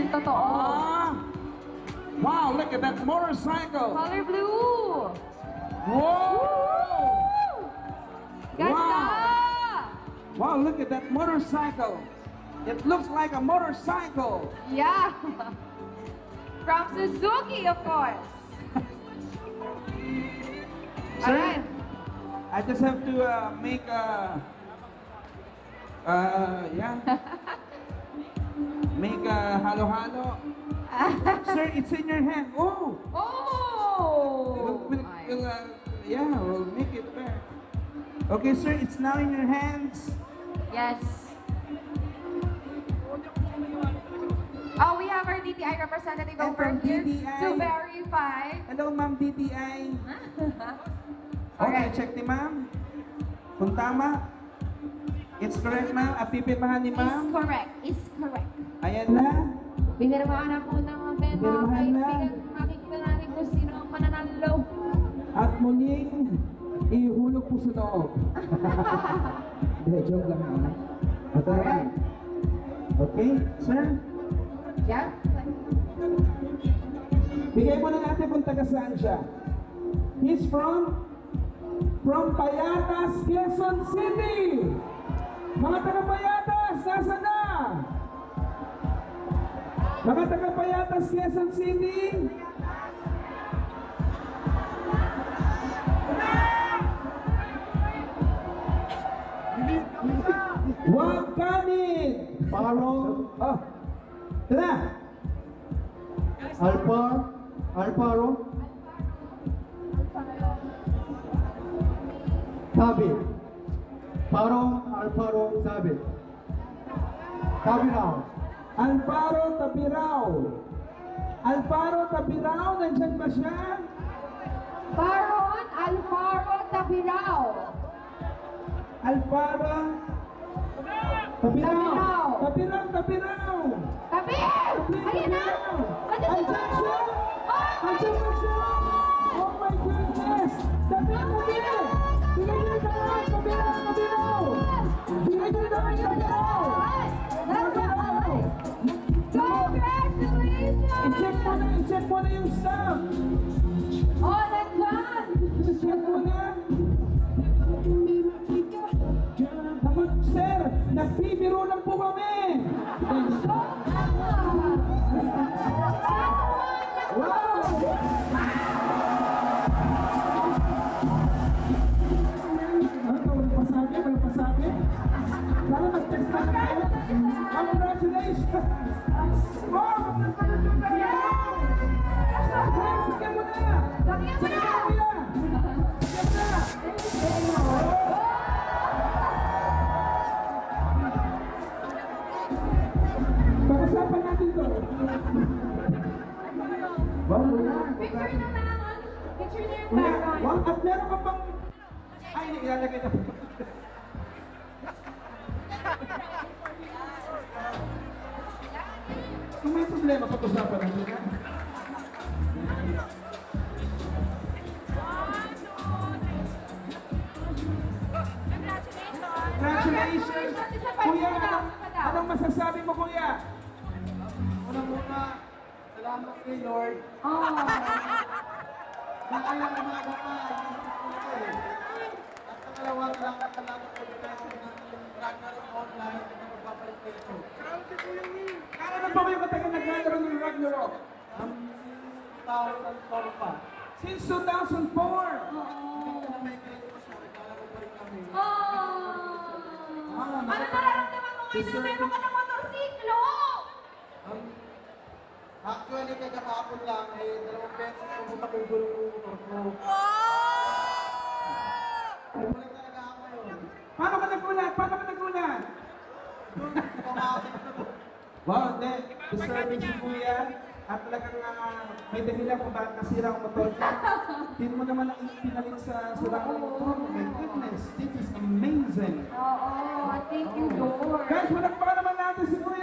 yung totoo. Wow, look at that motorcycle. Color blue. Whoa! Ganda! Wow, look at that motorcycle. It looks like a motorcycle. Yeah. From Suzuki, of course. Sir, Alright. I just have to make make a halo-halo. Sir, it's in your hand. Oh! Oh! We'll make it fair. Okay, sir, it's now in your hands. Yes. Oh, we have our DTI representative And over from here DTI. to verify. Hello, Ma'am DTI. Okay, Alright. check ni Ma'am. Kung tama, it's correct, Ma'am. At pipirmahan ni Is Ma'am. correct. Is correct. Ayan na. Pinirmahan na po ng mga Pinirmahan na. kaibigan. Makikita natin kung sino ang mananalo. At muling ihulog po sa loob. Hindi, joke lang naman. Ito naman. Okay, sir. Yeah? Bigay mo na natin kung taga saan siya. He's from Payatas, Quezon City. Mga taga Payatas, nasa na? Mga taga Payatas, Quezon City. Huwag kanin! Paro, Oh, tara! Alparo, Sabit. Parong, Alparo, Sabit. Kabinaw. Alvaro Tabirao. Alvaro Tabirao, nandyan ba siya? Baron Alvaro Tabirao. Alvaro Tabirao. Tabirao. Tabi! Ayun na! Andyan siya! Andyan na siya! Oh my goodness! Tabirao mo din! Bigay niyo sa lahat! Tabirao! Bigay niyo sa lahat! Tabirao! Congratulations! I-check mo na yung staff! Oh, nandyan! I-check mo na! Naku, sir! Nagbibiro lang po kami! Wow! Walang pasabi? Para mag-text na kayo? Congratulations! Wow! Sige mo na! Sige mo kuya! Sige na! Pag-usapan natin to. Wow, kuya! Picture na naman. Picture na yung Kuya, background. wow, at meron ka pang... Ay, ilalagay na po. Kung may problema, pag-usapan natin yan. Congratulations! Kuya, anong masasabi mo, kuya? Unang-una, salamat kay Lord. Oh. Nakaya ng mga bata, at pangalawa, salamat po dahil ng Ragnarok Online at magbabalik kayo ito. Ano pa kayo katagal naglalaro ng Ragnarok? Ang tao ng toro pa. Since 2004! Na may kayo po siya, regala ko pa rin kami. Ano nararamdaman mo ngayon na meron ka ng motorsiklo? Actually, kagahapon lang, dalawang beses pumunta ko yung gulong ng motor ko. Bumalik talaga ako yun. Paano ka nagulat? Pumakas ko. Wow, hindi. Disturbing si kuya. At talagang may dahilan kung bakit nasira ang motor niya. Hindi mo naman ang pinalit sa sirang motor. My goodness, this is amazing. Oo, thank you, Lord. Guys, walang pa naman natin si kuya.